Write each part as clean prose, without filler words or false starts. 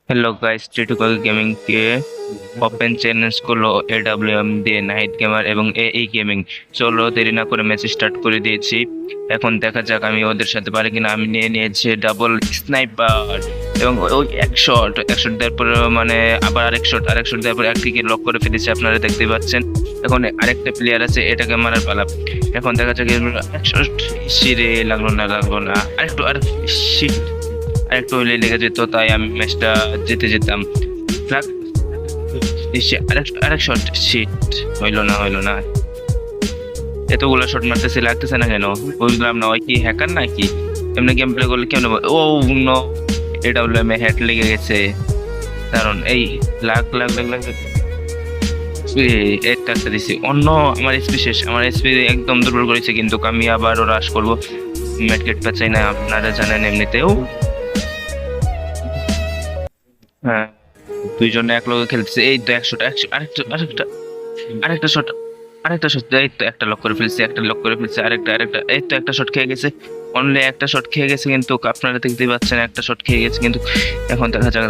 Hello guys টিটুকল gaming কে open challenge করলো AWM দিয়ে night gamer এবং এই গেমিং। চলো দেরি না করে ম্যাচ স্টার্ট করে দিয়েছি। এখন দেখা যাক আমি ওদের সাথে পারি কিনা। আমি নিয়ে নিয়েছি ডাবল স্নাইপার এবং ওই এক শট দেওয়ার পরে মানে আবার আরেক শট দেওয়ার পরে একদিকে লক করে ফেলেছি, আপনারা দেখতে পাচ্ছেন। এখন আরেকটা প্লেয়ার আছে, এটাকে মারার পালা। এখন দেখা যাক এক শট সিরে লাগলো না আরেকটু হলে লেগে যেত, তাই আমি ম্যাচটা জিতে যেতাম। লাগ আরেক শট শিট হইলো না। এতগুলো শট মারতেছি, লাগতেছে না কেন বুঝলাম না। ওই কি হ্যাকার নাকি? এমনি গেম প্লে করলে কেমন? ও নো, এডব্লিউএম এ হ্যাক লেগে গেছে। কারণ এই লাগ একটা দিছি অন্য। আমার এসপি শেষ, আমার এসপি একদম দুর্বল করেছে, কিন্তু আমি আবারও রাশ করবো। ম্যাটকেট পাচ্ছি না, আপনারা জানেন এমনিতেও। হ্যাঁ, দুইজনে এক লগে খেলতেছে। এই তো আরেকটা শট এই তো একটা লক করে ফেলছে, আরেকটা এই তো একটা শট খেয়ে গেছে। অনলি একটা শট খেয়ে গেছে, কিন্তু আপনারা দেখতে পাচ্ছেন একটা শট খেয়ে গেছে। কিন্তু এখন দেখা যাক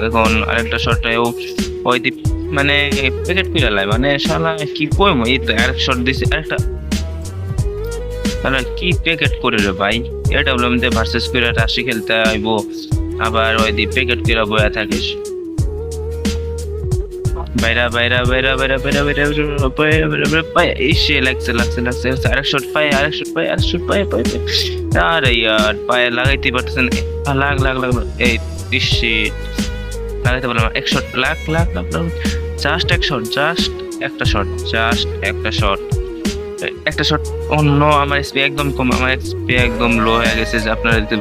এখন আরেকটা শট ওই দ্বীপ মানে প্যাকেট পিরালায় মানে শালা কি কইম। এই তো আরেক শট দিছে, আরেকটা শালা কি প্যাকেট করে রে ভাই। এটা বললাম যে ভার্সেস করে রাশি খেলতে আইবো, আবার ওই দ্বীপ প্যাকেট করে বয়া থাকিস। ইসে লাগছে। আরেক শট পাই। আরে ইয়ার পায়ে লাগাইতে পারতেছেন। লাগ এই ইসে লাগাইতে পারলাম। এক শট লাগ জাস্ট একটা শট অন্য। আমার এসপি একদম কম, আমার এসপি একদম লো হয়ে গেছে, যে আপনারা দেখতে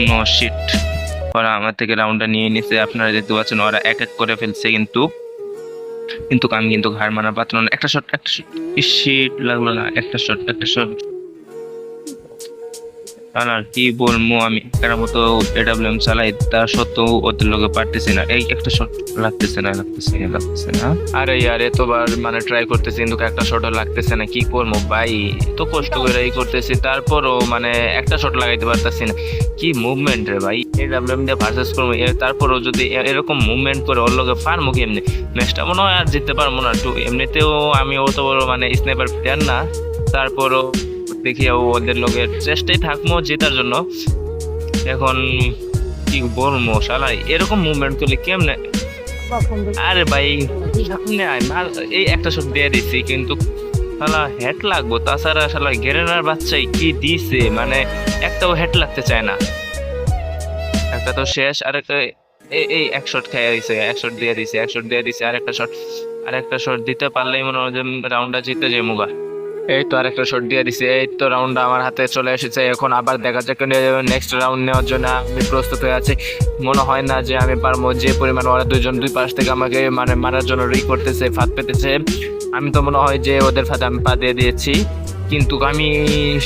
নো শিট। ওরা আমার থেকে রাউন্ডটা নিয়ে নিছে, আপনারা দেখতে পাচ্ছেন। ওরা এক করে ফেলছে, কিন্তু আমি কিন্তু হার মানার পাত্র না। একটা শট শিট লাগলো না। একটা শট আর কি বলবো, আমি এর মতো এডব্লিউএম চালাই, তা সত্ত্বেও ওদের লোকে পারতেছি না। এই একটা শট লাগতেছে না। আরে ইয়ার এতবার মানে ট্রাই করতেছি, কিন্তু একটা শটও লাগতেছে না। কি করবো ভাই, তো কষ্ট করে করতেছি, তারপরও মানে একটা শট লাগাইতে পারতেছি না। কি মুভমেন্ট রে ভাই, এডব্লিউএম দিয়ে ভার্সেস করবো, তারপরও যদি এরকম মুভমেন্ট করে ওর লোকে পারবো কেমনি? ম্যাচটা মনে হয় আর জিততে পারবো না। এমনিতেও আমি অত বড় মানে স্নাইপার প্লেয়ার না, তারপরও দেখি ওদের লোকের চেষ্টায় থাকবো জেতার জন্য। এখন কি বলবো, শালাই এরকম মুভমেন্ট করলে কেমনে? আরে ভাই সামনে আয় না। এই একটা শট দিয়ে দিছি, কিন্তু শালা হেড লাগবো, তাছাড়া শালা গেরেনার বাচ্চাই কি দিছে, মানে একটাও হেড লাগতে চায় না। একটা তো শেষ, আরেকটা এই এক শট খেয়ে দিছে, এক শট দিয়ে দিছে। আরেকটা শট দিতে পারলেই মনে হয় যে রাউন্ডটা জিতে যায় মুগা। এই তো আরেকটা শট দিয়ে দিছে। এই তো রাউন্ড আমার হাতে চলে এসেছে। এখন আবার দেখা যাক নেক্সট রাউন্ড নেওয়ার জন্য আমি প্রস্তুত হয়ে আছি। মনে হয় না যে আমি পারবো, যে পরিমাণ ওরা দুজন দুই পাশ থেকে আমাকে মানে মারার জন্য করতেছে, ফাঁদ পেতেছে। আমি তো মনে হয় যে ওদের ফাঁদে আমি পা দিয়ে দিয়েছি, কিন্তু আমি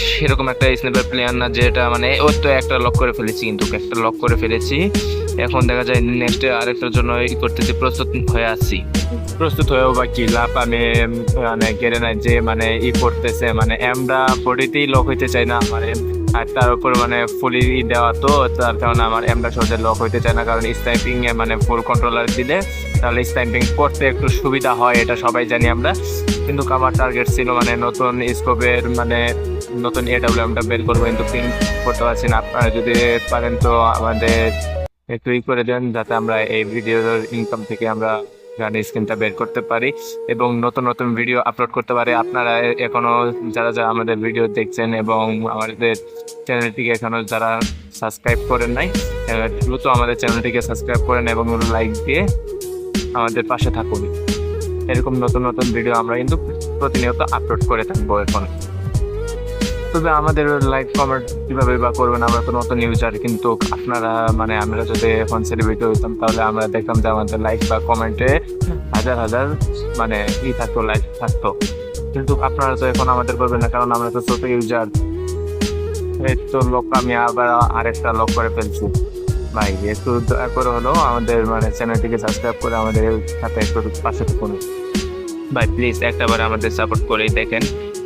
সেরকম একটা স্নাইপার প্লেয়ার না যেটা মানে ওই তো একটা লক করে ফেলেছি। এখন দেখা যায় নেক্সট আরেকটার জন্য করতেছি, প্রস্তুত হয়েও বা কি লাভ। আমি মানে গেড়ে নাই যে মানে করতেছে, মানে এমরা বডিতেই লক হইতে চাই না মানে। আর তার উপর মানে ফুলি দেওয়া, তো তার কারণে আমার এমরা সহজে লক হইতে চায় না। কারণ স্নাইপিং এ মানে ফুল কন্ট্রোলার দিলে তাহলে স্নাইপিং করতে একটু সুবিধা হয়, এটা সবাই জানি আমরা। কিন্তু আমার টার্গেট ছিল মানে নতুন স্কোপের মানে নতুন এডব্লিউএমটা বের করবো, কিন্তু প্রিন্ট করতে পারছি না। আপনারা যদি পারেন তো আমাদের একটু করে দেন, যাতে আমরা এই ভিডিওর ইনকাম থেকে আমরা গানের স্ক্রিনটা বের করতে পারি এবং নতুন ভিডিও আপলোড করতে পারি। আপনারা এখনো যারা আমাদের ভিডিও দেখছেন এবং আমাদের চ্যানেলটিকে এখনো যারা সাবস্ক্রাইব করেন নাই, দ্রুত আমাদের চ্যানেলটিকে সাবস্ক্রাইব করেন এবং লাইক দিয়ে আমাদের পাশে থাকুন। এরকম নতুন ভিডিও আমরা কিন্তু প্রতিনিয়ত আপলোড করে থাকবো এখন। তবে আমাদের লাইক কমেন্ট কিভাবে বা করবেন, আমরা তো নতুন ইউজার, কিন্তু আপনারা মানে আমরা যদি এখন সেলিব্রিটি হইতাম তাহলে আমরা দেখতাম যে আমাদের লাইক বা কমেন্টে হাজার মানে থাকতো, লাইক থাকতো। কিন্তু আপনারা তো এখন আমাদের করবেন না, কারণ আমরা তো ছোট ইউজার। এই তো লোক আমি আবার আরেকটা লক করে ফেলছি ভাই। একটু দয়া করে হলো আমাদের মানে চ্যানেলটিকে সাবস্ক্রাইব করে আমাদের সাথে একটু পাশে থাকুন ভাই, প্লিজ একটাবার আমাদের সাপোর্ট করেই দেখেন।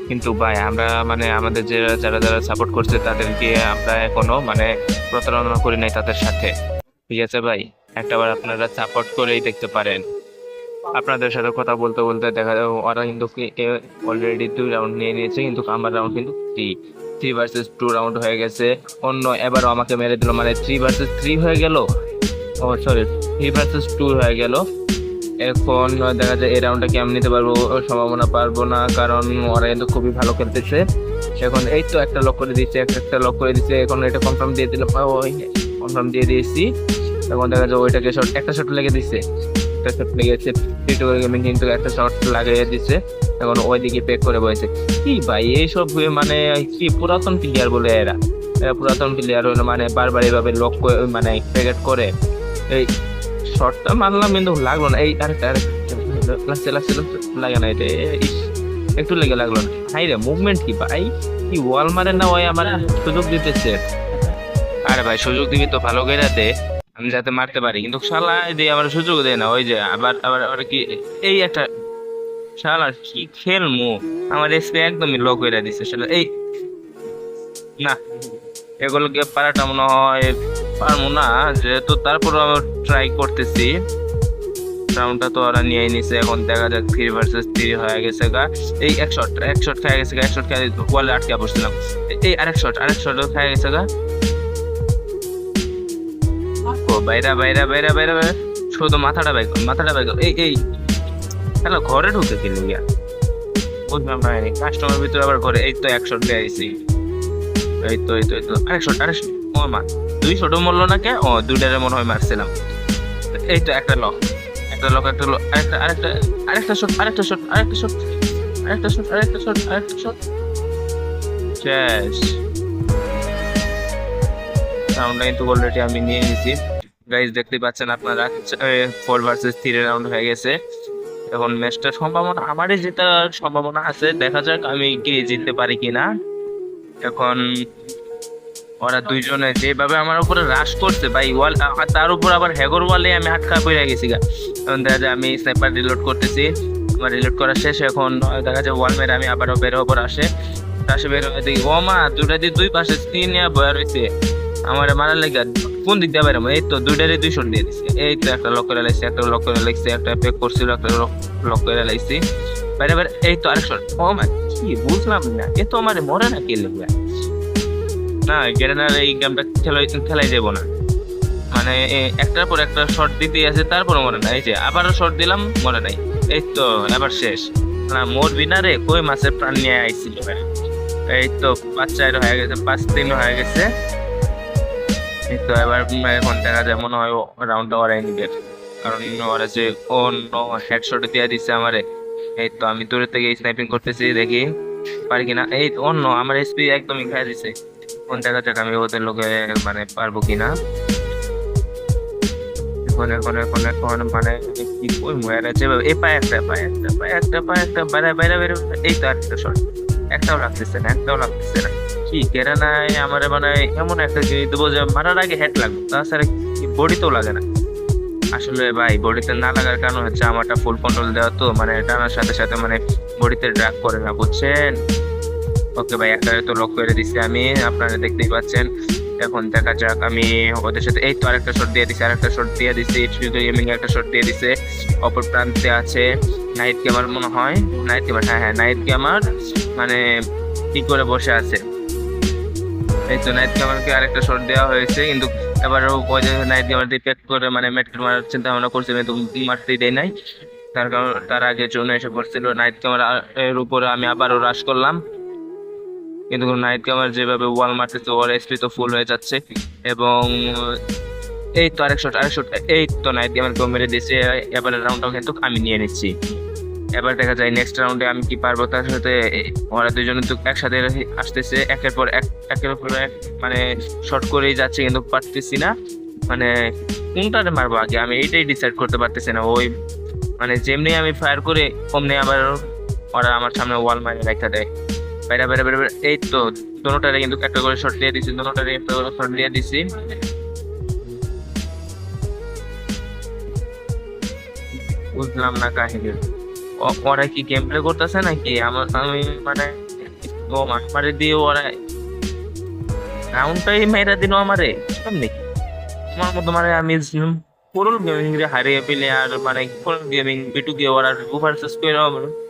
কিন্তু ভাই আমরা মানে আমাদের যারা সাপোর্ট করছে তাদেরকে আমরা এখনো মানে প্রতারণা করি নাই তাদের সাথে। ঠিক আছে ভাই, একটাবার আপনারা সাপোর্ট করেই দেখতে পারেন। আপনাদের সাথে কথা বলতে বলতে দেখা যায় ওরা কিন্তু অলরেডি 2 রাউন্ড নিয়ে নিয়েছে, কিন্তু আমার রাউন্ড কিন্তু 3 ভার্সেস 2 রাউন্ড হয়ে গেছে। অন্য এবারও আমাকে মেরে দিল, মানে 3 ভার্সেস 3 হয়ে গেল। ও সরি, 3 ভার্সেস 2 হয়ে গেল। এখন দেখা যায় এই রাউন্ডটা কি আমি নিতে পারবো? সম্ভাবনা পারবো না, কারণ ওরা কিন্তু খুবই ভালো খেলতেছে। এখন এই তো একটা লক করে দিচ্ছে, একটা লক করে দিচ্ছে। এখন এটা কনফার্ম দিয়ে দিলাম, ওই কনফার্ম দিয়ে দিয়েছি। এখন দেখা যায় ওইটাকে একটা শট লেগে দিচ্ছে, একটা শট লেগেছে। গেমিং কিন্তু একটা শট লাগিয়ে দিচ্ছে। এখন ওইদিকে পেক করে বসেছে। কি ভাই এইসব মানে কি পুরাতন প্লেয়ার বলে এরা পুরাতন প্লেয়ার হলো, মানে বারবার এইভাবে লক মানে প্যাকেট করে। এই শটটা মারলাম কিন্তু লাগলো না। এই আরেকটা লাগছে লাগছে লাগে না, এটা একটু লেগে লাগলো না। হাই রে মুভমেন্ট কি ভাই, কি ওয়াল মারে না ওই আমার সুযোগ দিতেছে। আরে ভাই সুযোগ দিবি তো ভালো করে দে, আমি যাতে মারতে পারি, কিন্তু শালা দিয়ে আমার সুযোগ দেয় না। ওই যে আবার আবার আবার কি এই একটা শালা কি খেলমু, আমার এসপি একদমই লো করে দিছে শালা। এই না, এগুলোকে পারাটা মনে হয় পারবো না, যেহেতু তারপর আমি ট্রাই করতেছি। রাউন্ডটা তো ওরা নিয়ে নিছে। এখন দেখা যাক 3 ভার্সেস 3 হয়ে গেছে গা। এই এক শট খেয়ে গেছে গা, এক শট খেয়ে ওয়ালে আটকে পড়ছিলাম। এই আরেক শট খেয়ে গেছে গা। ও বাইরা বাইরা বাইরা বাইরা বাইরা, শুধু মাথাটা বাইক এই হ্যালো ঘরে ঢুকে গেল গিয়া, বুঝলাম না। কাস্টমার ভিতরে আবার ঘরে। এই তো এক শট দিয়ে আইছি। এই তো আরেক শট ও মা, 2 শটও মরলো না কে? ও 2টারে মনে হয় মারছিলাম। এই তো একটা লক আরেকটা শট শেষ। রাউন্ডটা কিন্তু অলরেডি আমি নিয়ে নিয়েছি গাইজ, দেখতে পাচ্ছেন আপনারা। 4 ভার্সেস 3 রাউন্ড হয়ে গেছে। এখন ম্যাচটা সম্ভাবনা আমারই জেতার সম্ভাবনা আছে, দেখা যাক আমি কি জিততে পারি কিনা। এখন ওরা দুইজনে যেভাবে আমার উপরে রাশ করছে ভাই, ওয়াল তার উপর আবার হ্যাগর ওয়ালে আমি আটকা পড়ে গেছি গা। এখন দেখা যায় আমি স্নাইপার রিলোড করতেছি, আমার রিলোড করা শেষ। এখন দেখা যায় ওয়াল মেরে আমি আবারও বের ওপর আসে বের হয়ে দেখি ও মা, 2 পাশে 3 নিয়ে বয়া রয়েছে আমার মারার লেগে। কোন দিক দিয়ে বেরোবো? এই তো 2টারে 2 শট দিয়ে দিচ্ছে। এই তো একটা লক করে লাগছে, একটা লক করে লাগছে, একটা পেক করছিল, একটা লক করে লাগছি বাইরে বাইরে। এই তো আরেক শট। ও মা, কি বুঝলাম না, এ তো আমার মরে না কে লেগে না। গেরেনার এই গেমটা খেলাই যাবো না, মানে একটার পর একটা শট দিতে আছে, তারপর মরে না। এই যে আবারও শট দিলাম, মরে নাই। এই তো এবার শেষ না, মরবি না রে, কই মাছের প্রাণ নিয়ে আইছিল। এই তো 5-4 হয়ে গেছে, 5-3 হয়ে গেছে। এই তো এবার এখন দেখা যায় মনে হয় রাউন্ডটা ওরাই নিবে, কারণ ওরা যে অন্য হেডশট দিয়ে দিচ্ছে আমারে। এই তো আমি দূরে থেকে স্নাইপিং করতেছি, দেখি পারি কিনা। এই অন্য আমার এসপি একদমই খাই দিছে। এখন দেখা যাক আমি ওদের লোকে মানে পারবো কিনা। এখন মানে কি কই মরে আছে এই পায়ে একটা বাইরে বাইরে বাইরে। এই তো আরেকটা শট, একটাও লাগতেছে না কি কেরা নাই আমার, মানে এমন একটা জিনিস দেবো যে মারার আগে হেড লাগবে, তাছাড়া বডিতেও লাগে না। আসলে ভাই বডিতে না লাগার কারণ হচ্ছে আমারটা ফুল কন্ট্রোল দেওয়া, তো মানে টানার সাথে সাথে মানে বডিতে ড্রাগ করে না, বুঝছেন? ওকে ভাই, একটা তো লক করে দিচ্ছি আমি, আপনারা দেখতেই পাচ্ছেন। এখন দেখা যাক আমি ওদের সাথে। এই তো আরেকটা শট দিয়ে দিছি, গেমিং একটা শট দিয়ে দিছে। অপর প্রান্তে আছে নাইট গেমার মনে হয়, হ্যাঁ নাইট গেমার মানে কি করে বসে আছে। এই তো নাইট গেমারকে আরেকটা শট দেওয়া হয়েছে, কিন্তু এবার ওই যে নাইট গেমার দিয়ে প্যাক করে মানে মেটকেট মারার চিন্তা ভাবনা করছিল, কিন্তু মারতেই দেয় নাই। তার কারণ তার আগে জন্য এসে পড়ছিল নাইট গেমার এর উপরে। আমি আবারও রাশ করলাম, কিন্তু নাইট গেমার যেভাবে ওয়াল মারতেছে ওর এসপি তো ফুল হয়ে যাচ্ছে। এবং এই তো আরেক শট, এই তো নাইট গেমার কেউ মেরে দিয়েছে। এবার রাউন্ডটাও কিন্তু আমি নিয়ে নিচ্ছি। এবার দেখা যায় নেক্সট রাউন্ডে আমি কি পারবো তার সাথে। ওরা দুজনে তো একসাথে আসতেছে, একের পর এক মানে শর্ট করেই যাচ্ছে, কিন্তু পারতেছি না মানে কোনটারে মারবো আগে, আমি এইটাই ডিসাইড করতে পারতেছি না। ওই মানে যেমনি আমি ফায়ার করে অমনি আবার ওরা আমার সামনে ওয়াল মারে রেখা দেয়। বাইরে বাইরে বাইরে। এই তো দোনোটারে কিন্তু একটা করে শট দিয়ে দিছি, বুঝলাম না কাহিনী। ওরা কি গেম প্লে করতেছে নাকি আমি মানে ও আমারে দিয়ে ওরা রাউন্ডটাই মেরা দিল আমারে, কেমনে আমার মতো মানে আমি পুরো গেমিং রে হারিয়ে পেলে আর মানে পুরো গেমিং বিটু কে ওরা ভার্সেস কইরা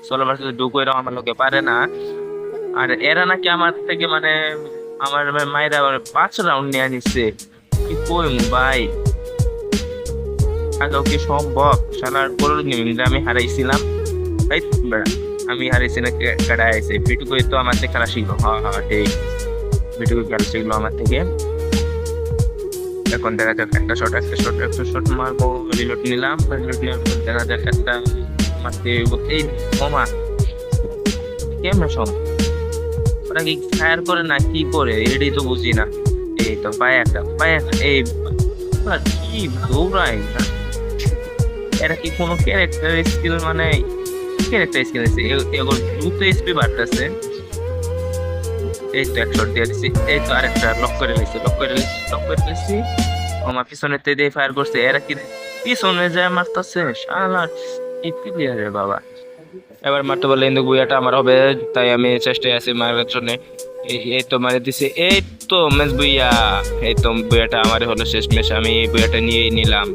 সোলো ভার্সেস ডু কইরা আমার লোকে পারে না। আর এরা নাকি আমার থেকে মানে আমার মায়েরা 5 রাউন্ড নিয়ে নিচ্ছে। কি কইম ভাই, আদৌ কি সম্ভব? শালার পুরো গেমিং রে আমি হারাইছিলাম। তাই বেড়া, আমি হারাইছি না কেডা আইছে? বিটু কই তো আমার থেকে খেলা শিখলো। হ্যাঁ হ্যাঁ ঠিক, বিটু কই খেলা শিখলো আমার থেকে। এখন দেখা যাক একটা শট মারবো। রিলোড নিলাম, রিলোড নেওয়ার পর দেখা যাক একটা মারতে এই বোমা কেমন সব ওরা কি ফায়ার করে না কি করে এটাই তো বুঝি না। এই তো পায়ে একটা এই ওরা কি দৌড়ায় না, এরা কি কোনো ক্যারেক্টার স্কিল মানে ক্যারেক্টার স্কিল আছে এগুলো দ্রুত এসপি বাড়তেছে। এই তো এক শট দিয়ে দিছি, এই তো আরেকটা লক করে নিয়েছি। আমার পিছনে তে দিয়ে ফায়ার করছে, এরা কি পিছনে যায় মারতেছে শালা। কি প্লেয়ার রে বাবা। এবার মারতে বললে কিন্তু বুয়াটা আমার হবে, তাই আমি চেষ্টায় আছি মারার জন্য। এই তো মারে দিছে, এই তো ম্যাচ বুইয়া। এই তো বুয়াটা আমার হলো শেষ ম্যাচ, আমি বুয়াটা নিয়েই নিলাম।